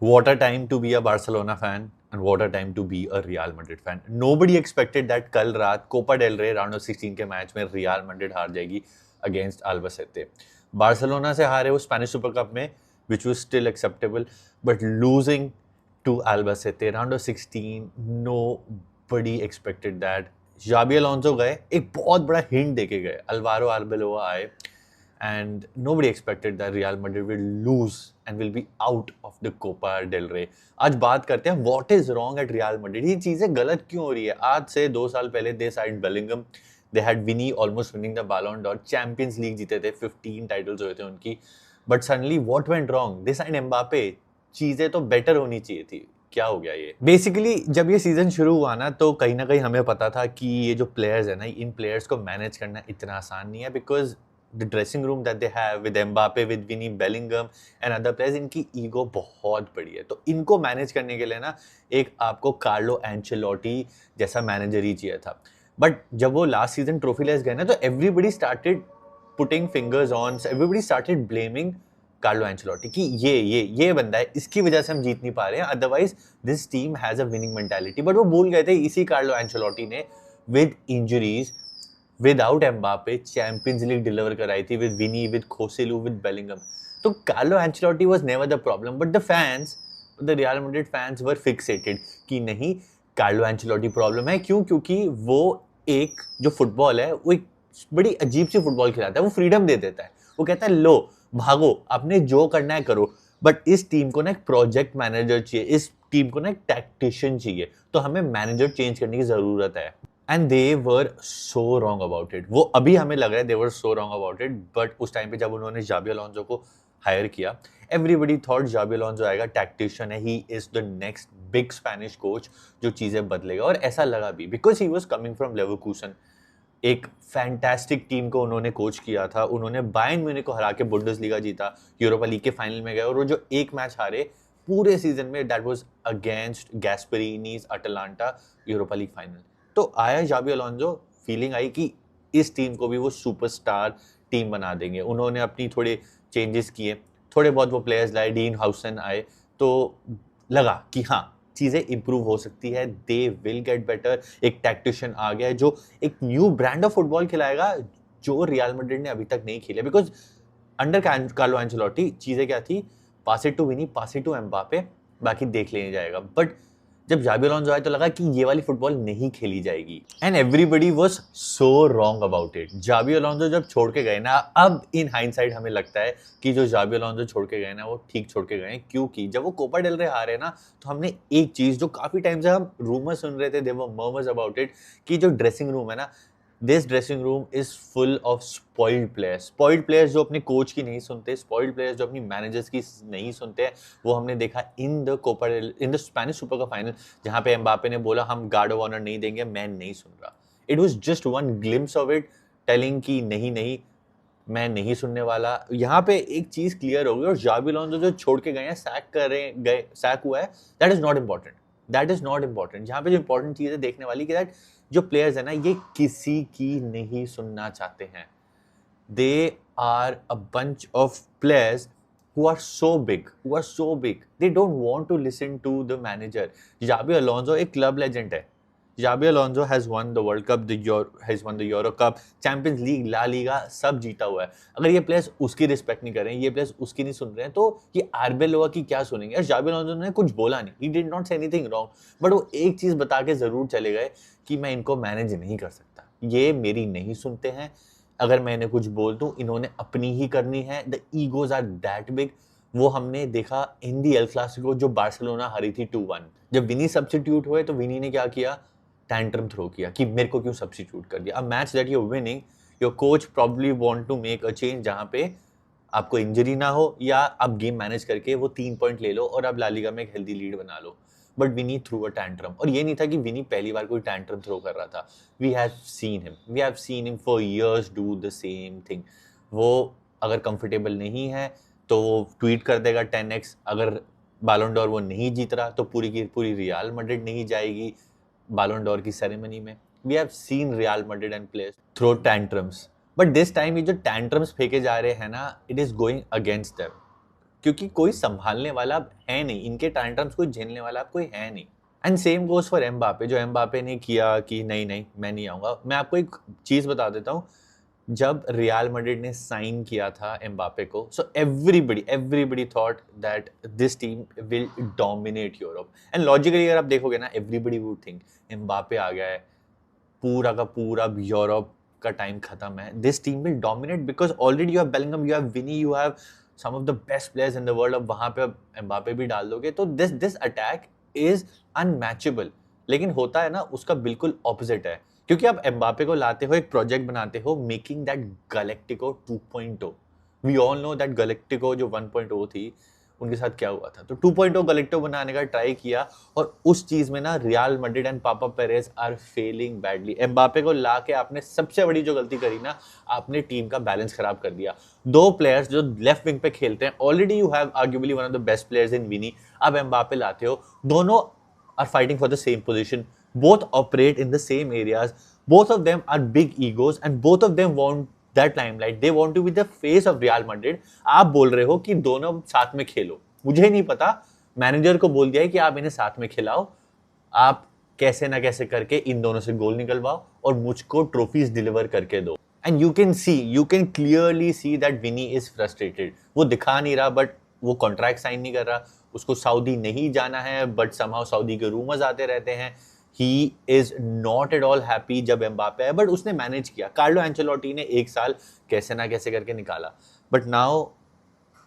What a time to be a Barcelona fan and what a time to be a Real Madrid fan. Nobody expected that कल रात Copa del रे round of 16 के match में real Madrid हार जाएगी against अल्बासेते. Barcelona से हारे वो स्पेनिश सुपर कप में, which was still acceptable, but losing to Albacete round of 16, nobody expected that. जाबी Alonso गए, एक बहुत बड़ा हिंट देके गए. अल्वारो आर्बेलोआ आए and nobody expected that Real Madrid will lose and will be out of the Copa del Rey. आज बात करते हैं what is wrong at Real Madrid. ये चीजें गलत क्यों हो रही है? आज से 2 साल पहले they signed Bellingham, they had Vinny almost winning the Ballon d'Or, Champions League जीते थे, 15 टाइटल्स हुए थे उनकी, but suddenly what went wrong? They signed Mbappe. चीजें तो बेटर होनी चाहिए थी. क्या हो गया ये? बेसिकली जब ये सीजन शुरू हुआ ना तो कहीं ना कहीं हमें पता था कि ये जो प्लेयर्स है ना, इन प्लेयर्स को मैनेज करना इतना आसान नहीं है, because the dressing room that they have with Mbappe, with Vinny, Bellingham and other players, इनकी ईगो बहुत बड़ी है. तो इनको मैनेज करने के लिए ना एक आपको कार्लो एंचेलोटी जैसा मैनेजर ही चाहिए था. बट जब वो लास्ट सीजन ट्रॉफी लेस गए ना तो everybody started putting fingers on, everybody started blaming Carlo Ancelotti कि ये बंदा है, इसकी वजह से हम जीत नहीं पा रहे हैं, otherwise this team has a winning mentality. But वो भूल गए थे इसी कार्लो एंचेलोटी ने with injuries, without Mbappe Champions League deliver कराई थी with Vini, with Joselu, with Bellingham. तो Carlo Ancelotti was never the problem, but the fans, the Real Madrid fans were fixated कि नहीं, कार्लो एंचेलोटी प्रॉब्लम है. क्यों? क्योंकि वो एक जो फुटबॉल है वो एक बड़ी अजीब सी फुटबॉल खिलाता है. वो फ्रीडम दे देता है, वो कहता है लो भागो, आपने जो करना है करो, बट इस टीम को ना एक प्रोजेक्ट मैनेजर चाहिए, इस टीम को ना एक टैक्टिशियन चाहिए, तो हमें मैनेजर चेंज करने की जरूरत है. And they were so wrong about it. वो अभी हमें लग रहा है they were so wrong about it, but उस टाइम पे जब उन्होंने जाबी अलोंसो को हायर किया, एवरीबडी थॉट जाबी अलोंसो आएगा, टैक्टिशियन है, he is the next big Spanish coach जो चीजें बदलेगा. और ऐसा लगा भी, because he was coming from Leverkusen, एक फैंटास्टिक टीम को उन्होंने कोच किया था. उन्होंने बायर्न म्यूनिख को हरा के बुंडेसलीगा जीता, यूरोपा लीग के फाइनल में गए, और वो जो एक मैच हारे पूरे सीजन में, that was against Gasperini's Atalanta, Europa League final. तो आया जाबी अलोंसो, फीलिंग आई कि इस टीम को भी वो सुपरस्टार टीम बना देंगे. उन्होंने अपनी थोड़े चेंजेस किए, थोड़े बहुत वो प्लेयर्स लाए, डीन हाउसन आए, तो लगा कि हाँ चीज़ें इंप्रूव हो सकती है, दे विल गेट बेटर. एक टैक्टिशियन आ गया है जो एक न्यू ब्रांड ऑफ फुटबॉल खिलाएगा जो रियल मैड्रिड ने अभी तक नहीं खेला. बिकॉज अंडर कार्लो एंचेलोटी चीज़ें क्या थी, pass it to Vini, pass it to Mbappe, बाकी देख लिया जाएगा. बट जब जाबी अलोंसो आए तो लगा कि ये वाली फुटबॉल नहीं खेली जाएगी, and everybody was so wrong about it. Xabi Alonso जब छोड़ के गए ना, अब इन हाइंडसाइट हमें लगता है कि जो जाबी अलोंसो छोड़ के गए ना वो ठीक छोड़ के गए. क्योंकि जब वो कोपा डेल रे हारे ना तो हमने एक चीज जो काफी टाइम से हम रूमर सुन रहे थे, there were murmurs about it, कि जो ड्रेसिंग रूम है ना, this dressing room is full of spoiled players जो अपने कोच की नहीं सुनते, स्पॉइल्ड प्लेयर्स जो अपनी मैनेजर्स की नहीं सुनते हैं. वो हमने देखा in the Spanish super cup final, जहां पे एम्बापे ने बोला हम गार्ड ऑफ ऑनर नहीं देंगे, मैं नहीं सुन रहा. It was just one glimpse of it, telling कि नहीं मैं नहीं सुनने वाला. यहाँ पे एक चीज क्लियर हो गई, और जाबी अलोंसो जो छोड़ के गए हैं, सैक हुआ है, दैट इज नॉट इंपॉर्टेंट. जहाँ पे जो इंपॉर्टेंट चीज है देखने वाली, कि दैट जो प्लेयर्स है ना ये किसी की नहीं सुनना चाहते हैं. They are a bunch of players who are so big, they don't want to listen to the manager. Xabi Alonso एक क्लब लेजेंड है. Xabi Alonso has won the World Cup, has won the Euro Cup, Champions League, La Liga सब जीता हुआ है. अगर ये players उसकी respect नहीं कर रहे हैं, ये प्लेयर्स उसकी नहीं सुन रहे हैं, तो ये आर्बेलोआ की क्या सुनेंगे? और जाबी अलोंसो ने कुछ बोला नहीं, he did not say anything wrong, but वो एक चीज बता के जरूर चले गए कि मैं इनको मैनेज नहीं कर सकता, ये मेरी नहीं सुनते हैं, अगर मैं इन्हें कुछ बोल दूं इन्होंने अपनी ही करनी है. The egos are that big. वो हमने देखा इन दी एल क्लासिको जो बार्सिलोना हारी थी 2-1, जब विनी सब्स्टिट्यूट हुए तो विनी ने क्या किया, टैंट्रम थ्रो किया कि मेरे को क्यों सब्स्टिट्यूट कर दिया. A match that you are winning, your coach probably want to make a change जहां पे आपको इंजरी ना हो, या आप गेम मैनेज करके वो 3 पॉइंट ले लो और आप ला लीगा में एक हेल्दी लीड बना लो. But Vini threw a tantrum, और ये नहीं था कि विनी पहली बार कोई टैंट्रम थ्रो कर रहा था. We have seen him for years do the same thing. वो अगर कंफर्टेबल नहीं है तो वो ट्वीट कर देगा 10x. अगर बालोन डोर वो नहीं जीत रहा तो पूरी की पूरी रियल मैड्रिड नहीं जाएगी बालोन डोर की सेरेमनी में. We have seen Real Madrid and players throw tantrums, but this time ये जो टैंट्रम्स फेंके जा रहे हैं ना, it is going against them. क्योंकि कोई संभालने वाला अब है नहीं, इनके टैंट्रम्स कोई झेलने वाला अब कोई है नहीं। And same goes for Mbappe, जो एम्बापे ने किया कि नहीं नहीं मैं नहीं आऊँगा। मैं आपको एक चीज़ बता देता हूँ, जब रियल मैड्रिड ने साइन किया था एम्बापे को, so everybody thought that this team will dominate Europe. And logically अगर आप देखोगे ना, एवरीबडी वुड थिंक एम्बापे आ गया है, पूरा का पूरा यूरोप का टाइम खत्म है, this team will dominate because already you have Bellingham, you have Vini, you have some of the best players in the world. अब वहां पे अब एम्बापे भी डाल दोगे तो दिस अटैक इज अनमैचेबल। लेकिन होता है ना, उसका बिल्कुल ऑपोजिट है, क्योंकि आप एम्बापे को लाते हो, एक प्रोजेक्ट बनाते हो, making that Galactico 2.0। We all know that Galactico जो 1.0 थी, उनके साथ क्या हुआ था। तो 2.0 गैलेक्टिको बनाने का ट्राई किया, और उस चीज में ना Real Madrid and Papa Perez are failing badly. Mbappe को लाके आपने सबसे बड़ी जो गलती करी ना, आपने टीम का बैलेंस खराब कर दिया। दो प्लेयर्स जो लेफ्ट विंग पे खेलते हैं, already you have arguably one of the best players in Vini, अब एम्बापे लाते हो, दोनों are fighting for the same position, both operate in the same areas, both of them are big egos and both of them want that limelight, they want to be the face of Real Madrid। आप बोल रहे हो कि दोनों साथ में खेलो, मुझे नहीं पता, मैनेजर को बोल दिया है कि आप इन्हें साथ में खिलाओ, आप कैसे ना कैसे करके इन दोनों से गोल निकलवाओ और मुझको ट्रॉफीज डिलीवर करके दो। And you can clearly see that Vini is frustrated. वो दिखा नहीं रहा, बट वो कॉन्ट्रैक्ट साइन नहीं कर रहा, उसको सऊदी नहीं जाना है, बट समहाउ सऊदी के रूमर्स आते रहते हैं। He is not at all happy जब एम्बापे है, बट उसने मैनेज किया। कार्लो एंचेलोटी ने एक साल कैसे ना कैसे करके निकाला, but now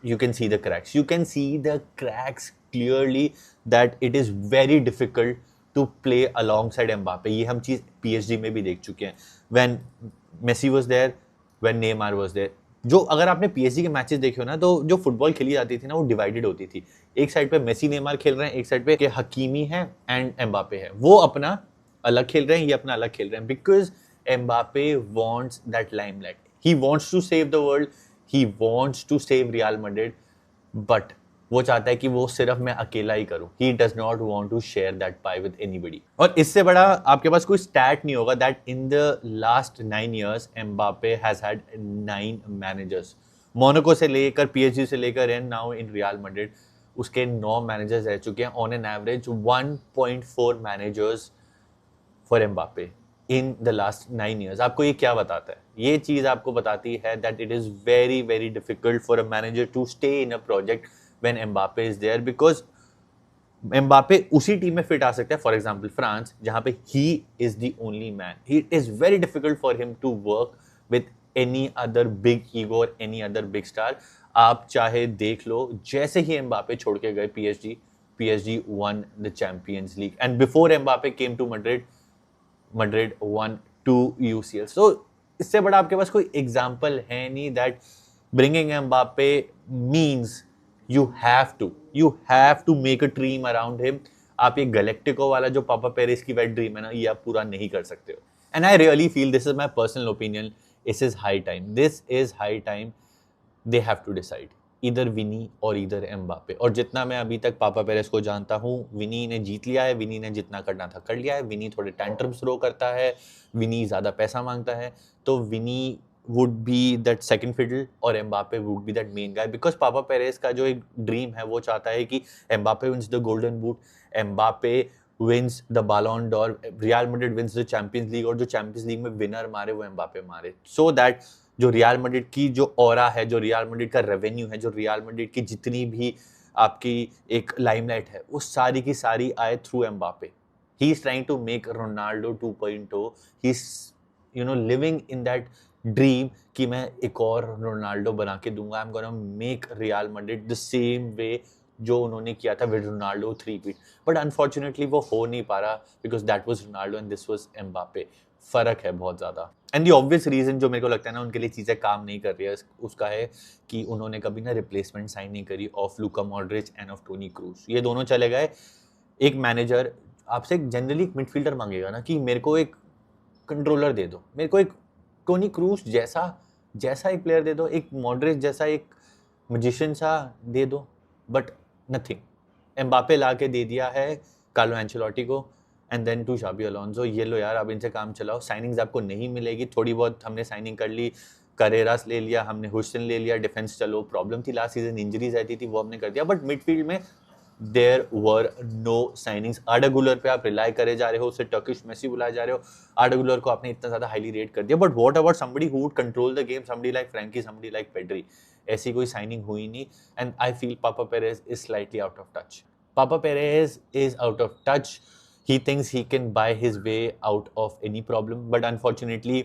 you can see the cracks. You can see the cracks clearly that it is very difficult to play alongside Mbappe. ये हम चीज़ PSG में भी देख चुके हैं। When Messi was there, when Neymar was there. जो अगर आपने PSG के मैचेस देखे हो ना, तो जो फुटबॉल खेली जाती थी ना, वो डिवाइडेड होती थी। एक साइड पे मेसी नेमार खेल रहे हैं, एक साइड पे के हकीमी है एंड एम्बापे है। वो अपना अलग खेल रहे हैं, ये अपना अलग खेल रहे हैं, because Mbappe wants that limelight, he wants to save the world, he wants to save Real Madrid, but वो चाहता है कि वो सिर्फ मैं अकेला ही करूं। He does not want to share that pie with anybody। और इससे बड़ा आपके पास कोई स्टैट नहीं होगा that in the last 9 years Mbappe has had 9 managers। Monaco से लेकर PSG से लेकर and now in Real Madrid उसके 9 मैनेजर्स रह चुके हैं, on an average 1.4 managers for Mbappe in the last 9 years। आपको ये क्या बताता है? ये चीज आपको बताती है that it is very very difficult for a manager to stay in a project when Mbappe is there, because Mbappe उसी टीम में फिट आ सकता है, फॉर एग्जाम्पल फ्रांस, जहां पे he is the only man। It is very difficult for him to work with any other big ego or any other big star। आप चाहे देख लो, जैसे ही Mbappe छोड़ के गए PSG won the Champions League, and before Mbappe came to Madrid won 2 UCL। So इससे बड़ा आपके पास कोई एग्जाम्पल है नहीं that bringing Mbappe means you have to make a dream around him। आप ये गैलेक्टिको वाला जो पापा पेरेस की वेट ड्रीम है ना, ये आप पूरा नहीं कर सकते हो। And I really feel, this is my personal opinion, this is high time they have to decide इधर विनी और इधर एम्बापे। और जितना मैं अभी तक पापा पेरेस को जानता हूँ, विनी ने जीत लिया है, विनी ने जितना करना था कर लिया है, विनी थोड़े टैंट्रम्स थ्रो करता है, विनी ज़्यादा पैसा मांगता है, तो Vini would be that second fiddle और Mbappe would be that main guy. Because papa Perez का जो एक ड्रीम है, वो चाहता है कि Mbappe wins the golden boot, Mbappe wins the Ballon d'Or, Real Madrid wins the Champions League, और जो चैंपियंस लीग में विनर मारे वो एम्बापे मारे, सो दैट जो रियल मैड्रिड की जो ऑरा है, जो रियल मैड्रिड का रेवेन्यू है, जो रियल मैड्रिड की जितनी भी आपकी एक लाइमलाइट है, वो सारी की सारी आए through Mbappe. He is trying to make Ronaldo 2.0। He is living in that dream कि मैं एक और रोनाल्डो बना के दूंगा। I am gonna make Real Madrid the same way जो उन्होंने किया था विद रोनाल्डो 3 पीट। बट अनफॉर्चुनेटली वो हो नहीं पा रहा, because that was Ronaldo and this was Mbappe. फर्क है बहुत ज़्यादा। एंड द ऑब्वियस रीज़न जो मेरे को लगता है ना उनके लिए चीज़ें काम नहीं कर रही है, उसका है कि उन्होंने कभी ना रिप्लेसमेंट साइन नहीं करी of Luka Modric end of Toni Kroos. ये दोनों चले गए। एक मैनेजर आपसे जनरली एक मिडफील्डर मांगेगा ना कि मेरे को एक कंट्रोलर दे दो, मेरे को एक टोनी क्रूज जैसा एक प्लेयर दे दो, एक मॉड्रिच जैसा एक मैजिशियन सा दे दो, बट नथिंग। एम्बापे ला के दे दिया है कार्लो एंचेलोटी को, एंड देन टू शाबी अलोंसो, ये लो यार अब इनसे काम चलाओ। साइनिंग्स आपको नहीं मिलेगी, थोड़ी बहुत हमने साइनिंग कर ली, करेरास ले लिया, हमने हुस्टन ले लिया, डिफेंस चलो प्रॉब्लम थी लास्ट सीजन, इंजरीज रहती थी, वो हमने कर दिया, बट मिडफील्ड में देयर वर नो साइनिंग्स। आर्डा गुलर पे आप रिलाई करे जा रहे हो, उसे टर्किश मेसी बुलाए जा रहे हो, आर्डा गुलर को आपने इतना ज्यादा हाईली रेट कर दिया, but what about somebody who would control the game, somebody like Frenkie, somebody like Pedri? ऐसी कोई साइनिंग हुई नहीं, and I feel Papa Perez is slightly out of touch. Papa Perez is out of touch. He thinks he can buy his way out of any problem, but unfortunately,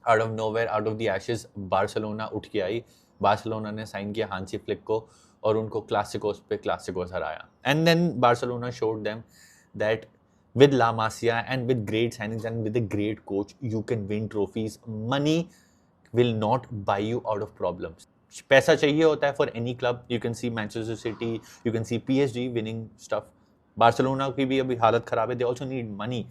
out of nowhere, out of the ashes, Barcelona उठ के आई। Barcelona ने sign किया Hansi Flick को और उनको क्लासिकोस पे Clasicos हराया। And then Barcelona showed them that with La Masia and with great signings and with a great coach, you can win trophies. Money will not buy you out of problems. पैसा चाहिए होता है for any club, you can see Manchester city, you can see PSG winning stuff, Barcelona की भी अभी हालत खराब है, they also need money,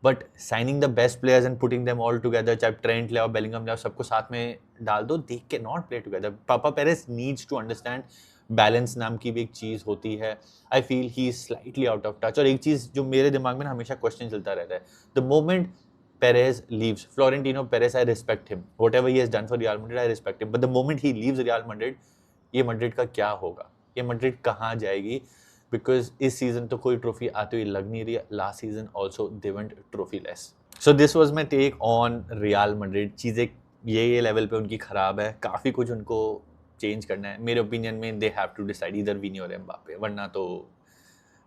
but signing the best players and putting them all together, चाहे ट्रेंट ले आओ, बेलिंगम ले आओ, सबको साथ में डाल दो, they can not play together. Papa Perez needs to understand balance नाम की भी एक चीज़ होती है। I feel he is slightly out of touch. और एक चीज़ जो मेरे दिमाग में हमेशा क्वेश्चन चलता रहता है, the moment Perez leaves, Florentino Perez, I respect him. Whatever he has done for Real Madrid, I respect him. But the moment he leaves Real Madrid, ये Madrid का क्या होगा? ये Madrid कहाँ जाएगी? Because इस सीजन तो कोई ट्रॉफी आती हुई लग नहीं रही है. Last season also they went trophyless. So this was my take on Real Madrid. चीज़ें ये लेवल पे उनकी खराब है. काफ़ी कुछ उनको चेंज करना है. मेरे ओपिनियन में they have to decide either Vini और एम्बापे, वरना तो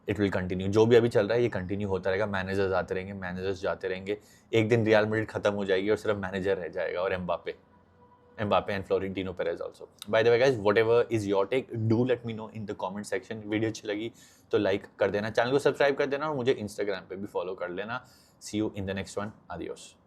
इट विल कंटिन्यू। जो भी अभी चल रहा है ये कंटिन्यू होता रहेगा, मैनेजर्स आते रहेंगे, मैनेजर्स जाते रहेंगे, एक दिन रियल मैड्रिड खत्म हो जाएगी और सिर्फ मैनेजर रह जाएगा, और Mbappe and Florentino Perez also. By the way guys, whatever is your take, do let me know in the comment section. Video अच्छी लगी तो लाइक कर देना, चैनल को सब्सक्राइब कर देना और मुझे इंस्टाग्राम पे भी फॉलो कर लेना। See you in the next one, adios.